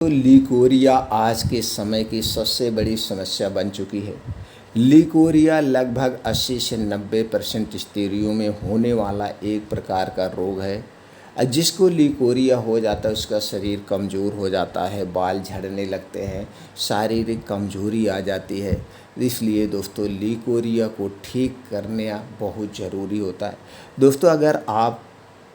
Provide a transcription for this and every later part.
तो लिकोरिया आज के समय की सबसे बड़ी समस्या बन चुकी है। लिकोरिया लगभग 80 से 90% स्त्रियों में होने वाला एक प्रकार का रोग है। जिसको लिकोरिया हो जाता है उसका शरीर कमज़ोर हो जाता है, बाल झड़ने लगते हैं, शारीरिक कमजोरी आ जाती है। इसलिए दोस्तों लिकोरिया को ठीक करना बहुत ज़रूरी होता है। दोस्तों अगर आप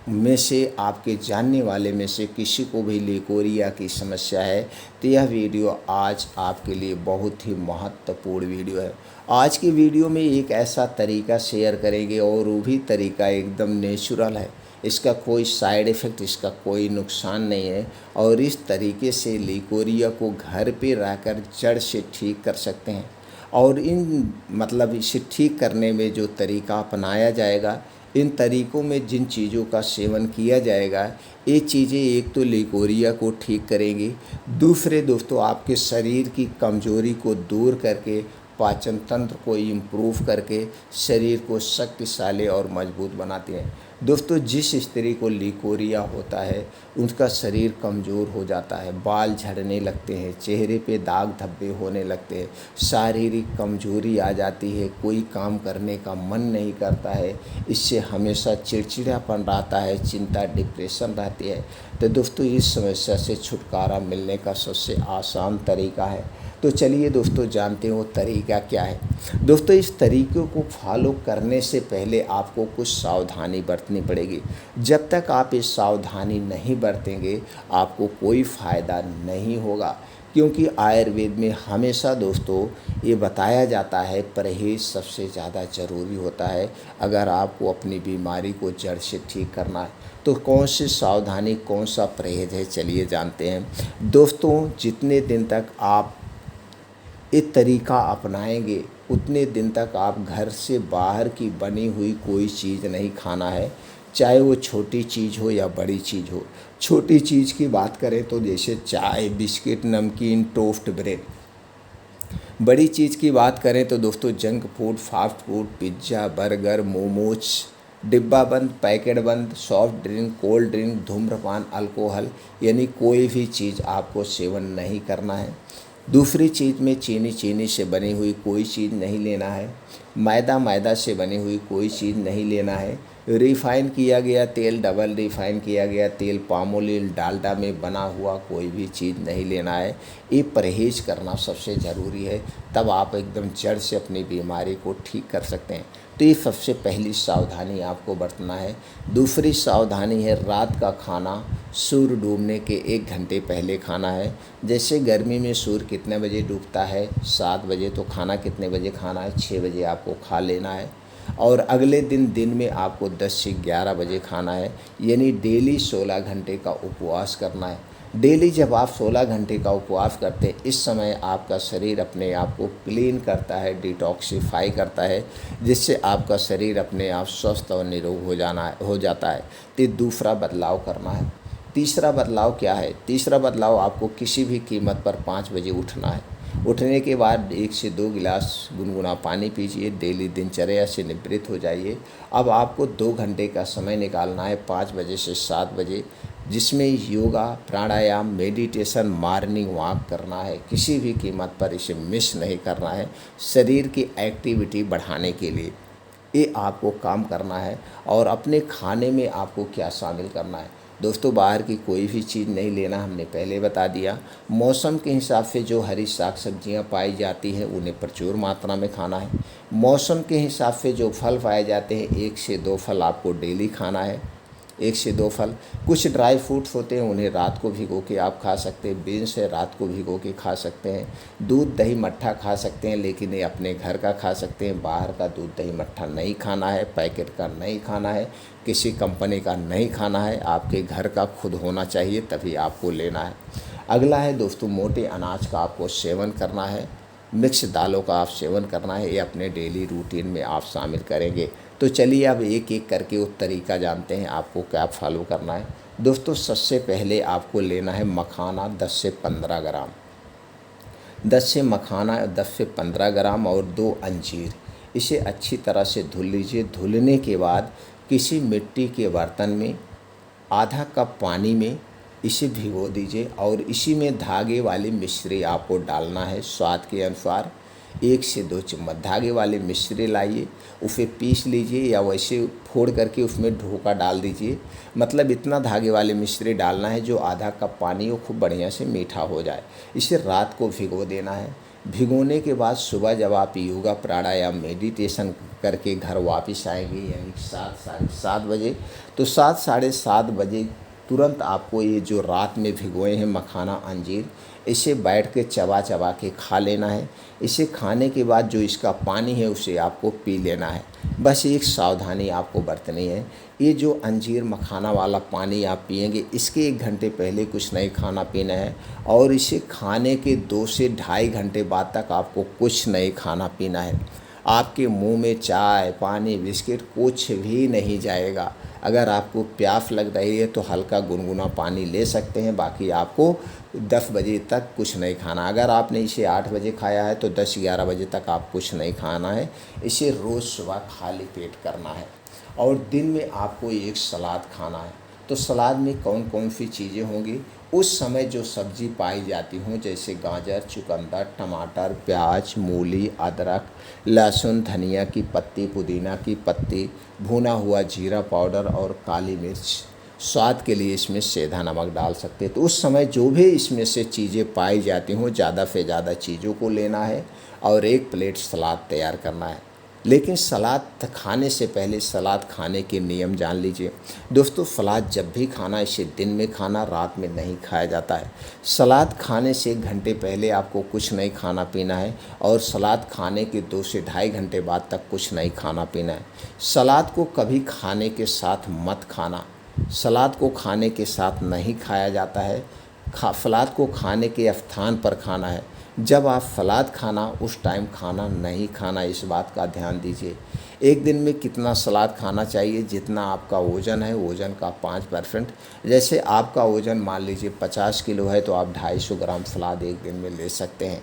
में से आपके जानने वाले में से किसी को भी लिकोरिया की समस्या है तो यह वीडियो आज आपके लिए बहुत ही महत्वपूर्ण वीडियो है। आज की वीडियो में एक ऐसा तरीका शेयर करेंगे और वो भी तरीका एकदम नेचुरल है। इसका कोई साइड इफ़ेक्ट, इसका कोई नुकसान नहीं है और इस तरीके से लिकोरिया को घर पे रहकर जड़ से ठीक कर सकते हैं। और इसे ठीक करने में जो तरीका अपनाया जाएगा, इन तरीक़ों में जिन चीज़ों का सेवन किया जाएगा, ये चीज़ें एक तो लिकोरिया को ठीक करेंगी, दूसरे दोस्तों आपके शरीर की कमज़ोरी को दूर करके पाचन तंत्र को इम्प्रूव करके शरीर को शक्तिशाली और मजबूत बनाते हैं। दोस्तों जिस स्त्री को लिकोरिया होता है उसका शरीर कमज़ोर हो जाता है, बाल झड़ने लगते हैं, चेहरे पे दाग धब्बे होने लगते हैं, शारीरिक कमजोरी आ जाती है, कोई काम करने का मन नहीं करता है, इससे हमेशा चिड़चिड़ापन रहता है, चिंता डिप्रेशन रहती है। तो दोस्तों इस समस्या से छुटकारा मिलने का सबसे आसान तरीका है। तो चलिए दोस्तों जानते हैं वो तरीका क्या है। दोस्तों इस तरीक़े को फॉलो करने से पहले आपको कुछ सावधानी बरतनी पड़ेगी। जब तक आप इस सावधानी नहीं बरतेंगे आपको कोई फ़ायदा नहीं होगा, क्योंकि आयुर्वेद में हमेशा दोस्तों ये बताया जाता है परहेज़ सबसे ज़्यादा ज़रूरी होता है। अगर आपको अपनी बीमारी को जड़ से ठीक करना है तो कौन सी सावधानी, कौन सा परहेज़ है, चलिए जानते हैं। दोस्तों जितने दिन तक आप ये तरीका अपनाएंगे उतने दिन तक आप घर से बाहर की बनी हुई कोई चीज़ नहीं खाना है, चाहे वो छोटी चीज़ हो या बड़ी चीज़ हो। छोटी चीज़ की बात करें तो जैसे चाय, बिस्किट, नमकीन, टोस्ट, ब्रेड। बड़ी चीज़ की बात करें तो दोस्तों junk food, fast food, pizza, burger, momos, डिब्बा बंद, पैकेट बंद, सॉफ्ट ड्रिंक, कोल्ड ड्रिंक, धूम्रपान, अल्कोहल, यानी कोई भी चीज़ आपको सेवन नहीं करना है। दूसरी चीज़ में चीनी से बनी हुई कोई चीज़ नहीं लेना है। मैदा से बनी हुई कोई चीज़ नहीं लेना है। रिफ़ाइन किया गया तेल, डबल रिफ़ाइन किया गया तेल, पाम ऑयल, डालडा में बना हुआ कोई भी चीज़ नहीं लेना है। ये परहेज़ करना सबसे ज़रूरी है, तब आप एकदम जड़ से अपनी बीमारी को ठीक कर सकते हैं। तो ये सबसे पहली सावधानी आपको बरतना है। दूसरी सावधानी है रात का खाना सूर्य डूबने के 1 घंटे पहले खाना है। जैसे गर्मी में सूर्य कितने बजे डूबता है, 7 बजे, तो खाना कितने बजे खाना है, 6 बजे आपको खा लेना है। और अगले दिन में आपको 10 से 11 बजे खाना है, यानी डेली 16 घंटे का उपवास करना है। डेली जब आप 16 घंटे का उपवास करते हैं, इस समय आपका शरीर अपने आप को क्लीन करता है, डिटॉक्सिफाई करता है, जिससे आपका शरीर अपने आप स्वस्थ और निरोग हो जाता है। तो दूसरा बदलाव करना है। तीसरा बदलाव क्या है? तीसरा बदलाव आपको किसी भी कीमत पर 5 बजे उठना है। उठने के बाद 1 से 2 गिलास गुनगुना पानी पीजिए, डेली दिनचर्या से निवृत्त हो जाइए। अब आपको 2 घंटे का समय निकालना है 5 बजे से 7 बजे, जिसमें योगा, प्राणायाम, मेडिटेशन, मॉर्निंग वॉक करना है। किसी भी कीमत पर इसे मिस नहीं करना है, शरीर की एक्टिविटी बढ़ाने के लिए ये आपको काम करना है। और अपने खाने में आपको क्या शामिल करना है? दोस्तों बाहर की कोई भी चीज़ नहीं लेना, हमने पहले बता दिया। मौसम के हिसाब से जो हरी साग सब्जियां पाई जाती हैं उन्हें प्रचुर मात्रा में खाना है। मौसम के हिसाब से जो फल पाए जाते हैं 1 से 2 फल आपको डेली खाना है, 1 से 2 फल। कुछ ड्राई फ्रूट्स होते हैं उन्हें रात को भिगो के आप खा सकते हैं, बीन्स है रात को भिगो के खा सकते हैं। दूध दही मट्ठा खा सकते हैं, लेकिन ये अपने घर का खा सकते हैं। बाहर का दूध दही मट्ठा नहीं खाना है, पैकेट का नहीं खाना है, किसी कंपनी का नहीं खाना है। आपके घर का खुद होना चाहिए तभी आपको लेना है। अगला है दोस्तों मोटे अनाज का आपको सेवन करना है, मिक्स दालों का आप सेवन करना है। ये अपने डेली रूटीन में आप शामिल करेंगे। तो चलिए अब एक एक करके वो तरीका जानते हैं आपको क्या फॉलो करना है। दोस्तों सबसे पहले आपको लेना है मखाना 10 से 15 ग्राम। 10 से 15 ग्राम और 2 अंजीर। इसे अच्छी तरह से धुल लीजिए। धुलने के बाद किसी मिट्टी के बर्तन में आधा कप पानी में इसे भिगो दीजिए और इसी में धागे वाली मिश्री आपको डालना है स्वाद के अनुसार। 1 से 2 चम्मच धागे वाली मिश्री लाइए, उसे पीस लीजिए या वैसे फोड़ करके उसमें ढोका डाल दीजिए। मतलब इतना धागे वाली मिश्री डालना है जो आधा कप पानी हो खूब बढ़िया से मीठा हो जाए। इसे रात को भिगो देना है। भिगोने के बाद सुबह जब आप योगा प्राणायाम मेडिटेशन करके घर वापस आएंगे यानी 7 साढ़े 7 बजे, तो 7 साढ़े 7 बजे तुरंत आपको ये जो रात में भिगोए हैं मखाना अंजीर, इसे बैठ के चबा चबा के खा लेना है। इसे खाने के बाद जो इसका पानी है उसे आपको पी लेना है। बस एक सावधानी आपको बरतनी है, ये जो अंजीर मखाना वाला पानी आप पिएंगे इसके 1 घंटे पहले कुछ नहीं खाना पीना है और इसे खाने के 2 से ढाई घंटे बाद तक आपको कुछ नहीं खाना पीना है। आपके मुंह में चाय पानी बिस्किट कुछ भी नहीं जाएगा। अगर आपको प्यास लग रही है तो हल्का गुनगुना पानी ले सकते हैं, बाकी आपको 10 बजे तक कुछ नहीं खाना। अगर आपने इसे 8 बजे खाया है तो 10-11 बजे तक आप कुछ नहीं खाना है। इसे रोज़ सुबह खाली पेट करना है और दिन में आपको एक सलाद खाना है। तो सलाद में कौन कौन सी चीज़ें होंगी, उस समय जो सब्ज़ी पाई जाती हों जैसे गाजर चुकंदर टमाटर प्याज मूली अदरक लहसुन धनिया की पत्ती पुदीना की पत्ती भुना हुआ जीरा पाउडर और काली मिर्च, स्वाद के लिए इसमें सेंधा नमक डाल सकते हैं। तो उस समय जो भी इसमें से चीज़ें पाई जाती हों ज़्यादा से ज़्यादा चीज़ों को लेना है और 1 प्लेट सलाद तैयार करना है। लेकिन सलाद खाने से पहले सलाद खाने के नियम जान लीजिए। दोस्तों सलाद जब भी खाना इसे दिन में खाना, रात में नहीं खाया जाता है। सलाद खाने से 1 घंटे पहले आपको कुछ नहीं खाना पीना है और सलाद खाने के 2 से ढाई घंटे बाद तक कुछ नहीं खाना पीना है। सलाद को कभी खाने के साथ मत खाना, सलाद को खाने के साथ नहीं खाया जाता है। सलाद को खाने के स्थान पर खाना है। जब आप सलाद खाना उस टाइम खाना नहीं खाना, इस बात का ध्यान दीजिए। एक दिन में कितना सलाद खाना चाहिए, जितना आपका वज़न है वज़न का 5%। जैसे आपका वज़न मान लीजिए 50 किलो है तो आप 250 ग्राम सलाद एक दिन में ले सकते हैं।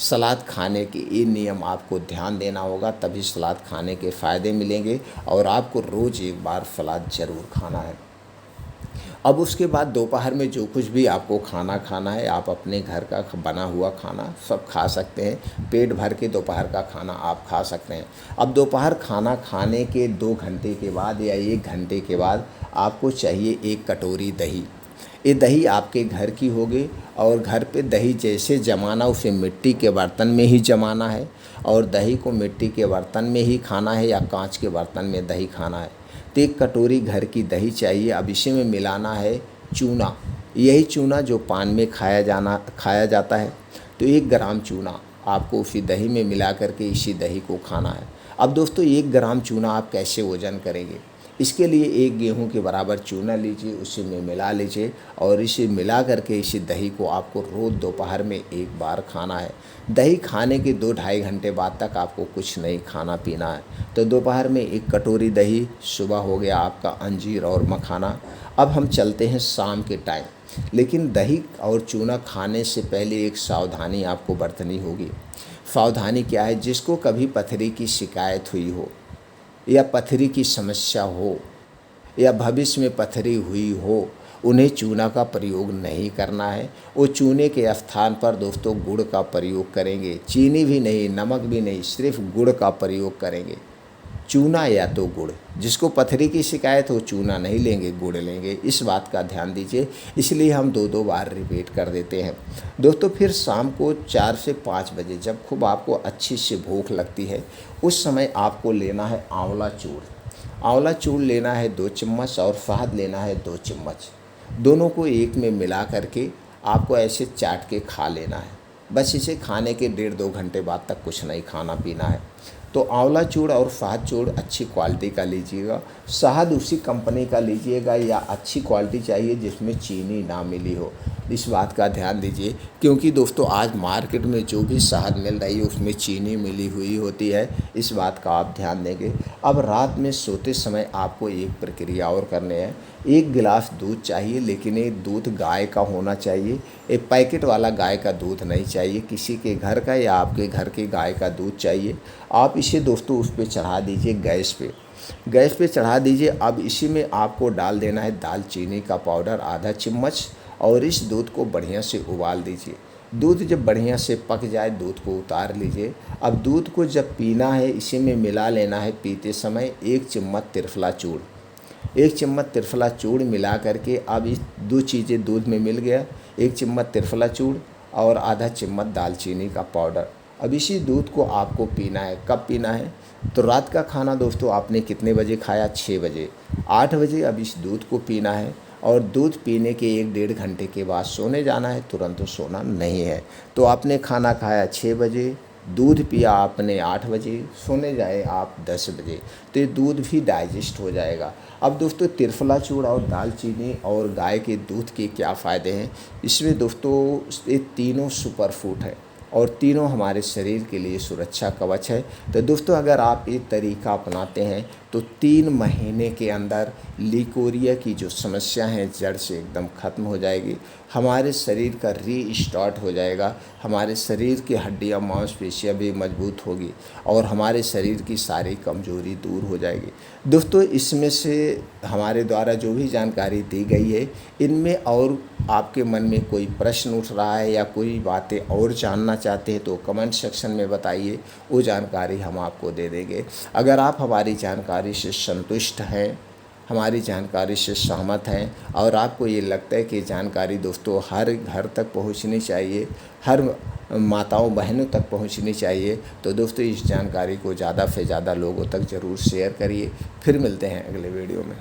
सलाद खाने के ये नियम आपको ध्यान देना होगा, तभी सलाद खाने के फ़ायदे मिलेंगे और आपको रोज़ एक बार सलाद ज़रूर खाना है। अब उसके बाद दोपहर में जो कुछ भी आपको खाना है आप अपने घर का बना हुआ खाना सब खा सकते हैं। पेट भर के दोपहर का खाना आप खा सकते हैं। अब दोपहर खाना खाने के 2 घंटे के बाद या 1 घंटे के बाद आपको चाहिए 1 कटोरी दही। ये दही आपके घर की होगी और घर पे दही जैसे जमाना उसे मिट्टी के बर्तन में ही जमाना है और दही को मिट्टी के बर्तन में ही खाना है या कांच के बर्तन में दही खाना है। तो 1 कटोरी घर की दही चाहिए। अब इसी में मिलाना है चूना, यही चूना जो पान में खाया जाता है। तो 1 ग्राम चूना आपको उसी दही में मिला करके इसी दही को खाना है। अब दोस्तों 1 ग्राम चूना आप कैसे वज़न करेंगे, इसके लिए 1 गेहूं के बराबर चूना लीजिए, उसी में मिला लीजिए और इसे मिला करके इसी दही को आपको रोज़ दोपहर में 1 बार खाना है। दही खाने के 2 ढाई घंटे बाद तक आपको कुछ नहीं खाना पीना है। तो दोपहर में 1 कटोरी दही, सुबह हो गया आपका अंजीर और मखाना। अब हम चलते हैं शाम के टाइम। लेकिन दही और चूना खाने से पहले एक सावधानी आपको बरतनी होगी। सावधानी क्या है, जिसको कभी पथरी की शिकायत हुई हो या पथरी की समस्या हो या भविष्य में पथरी हुई हो, उन्हें चूना का प्रयोग नहीं करना है। वो चूने के स्थान पर दोस्तों गुड़ का प्रयोग करेंगे। चीनी भी नहीं, नमक भी नहीं, सिर्फ गुड़ का प्रयोग करेंगे। चूना या तो गुड़, जिसको पथरी की शिकायत हो चूना नहीं लेंगे, गुड़ लेंगे। इस बात का ध्यान दीजिए, इसलिए हम 2-2 बार रिपीट कर देते हैं। दोस्तों फिर शाम को 4 से 5 बजे जब खूब आपको अच्छी सी भूख लगती है, उस समय आपको लेना है आंवला चूर्ण। आंवला चूर्ण लेना है 2 चम्मच और शहद लेना है 2 चम्मच। दोनों को एक में मिला करके आपको ऐसे चाट के खा लेना है। बस इसे खाने के 1.5-2 घंटे बाद तक कुछ नहीं खाना पीना है। तो आंवला चूर्ण और शहद चूर्ण अच्छी क्वालिटी का लीजिएगा। शहद उसी कंपनी का लीजिएगा या अच्छी क्वालिटी चाहिए जिसमें चीनी ना मिली हो, इस बात का ध्यान दीजिए। क्योंकि दोस्तों आज मार्केट में जो भी शहद मिल रही है उसमें चीनी मिली हुई होती है, इस बात का आप ध्यान देंगे। अब रात में सोते समय आपको एक प्रक्रिया और करने हैं। 1 गिलास दूध चाहिए, लेकिन ये दूध गाय का होना चाहिए। एक पैकेट वाला गाय का दूध नहीं चाहिए, किसी के घर का या आपके घर के गाय का दूध चाहिए। आप इसे दोस्तों उस पर चढ़ा दीजिए, गैस पे चढ़ा दीजिए। अब इसी में आपको डाल देना है दालचीनी का पाउडर आधा चम्मच और इस दूध को बढ़िया से उबाल दीजिए। दूध जब बढ़िया से पक जाए दूध को उतार लीजिए। अब दूध को जब पीना है इसी में मिला लेना है पीते समय 1 चम्मच त्रिफला चूर्ण। 1 चम्मच त्रिफला चूर्ण मिला करके अब इस 2 चीज़ें दूध में मिल गया, 1 चम्मच त्रिफला चूर्ण और आधा चम्मच दालचीनी का पाउडर। अब इसी दूध को आपको पीना है। कब पीना है? तो रात का खाना दोस्तों आपने कितने बजे खाया? 6 बजे। 8 बजे अब इस दूध को पीना है और दूध पीने के 1-1.5 घंटे के बाद सोने जाना है, तुरंत सोना नहीं है। तो आपने खाना खाया 6 बजे, दूध पिया आपने 8 बजे, सोने जाए आप 10 बजे, तो ये दूध भी डाइजेस्ट हो जाएगा। अब दोस्तों त्रिफला चूर्ण और दालचीनी और गाय के दूध के क्या फ़ायदे हैं? इसमें दोस्तों ये तीनों सुपर फूड है और तीनों हमारे शरीर के लिए सुरक्षा कवच है। तो दोस्तों अगर आप ये तरीका अपनाते हैं तो 3 महीने के अंदर लिकोरिया की जो समस्या है जड़ से एकदम ख़त्म हो जाएगी। हमारे शरीर का रीस्टार्ट हो जाएगा, हमारे शरीर की हड्डियाँ मांसपेशियाँ भी मजबूत होगी और हमारे शरीर की सारी कमजोरी दूर हो जाएगी। दोस्तों इसमें से हमारे द्वारा जो भी जानकारी दी गई है इनमें और आपके मन में कोई प्रश्न उठ रहा है या कोई बातें और जानना चाहते हैं तो कमेंट सेक्शन में बताइए, वो जानकारी हम आपको दे देंगे। अगर आप हमारी जानकारी से संतुष्ट हैं, हमारी जानकारी से सहमत हैं और आपको ये लगता है कि जानकारी दोस्तों हर घर तक पहुंचनी चाहिए, हर माताओं बहनों तक पहुंचनी चाहिए, तो दोस्तों इस जानकारी को ज़्यादा से ज़्यादा लोगों तक ज़रूर शेयर करिए। फिर मिलते हैं अगले वीडियो में।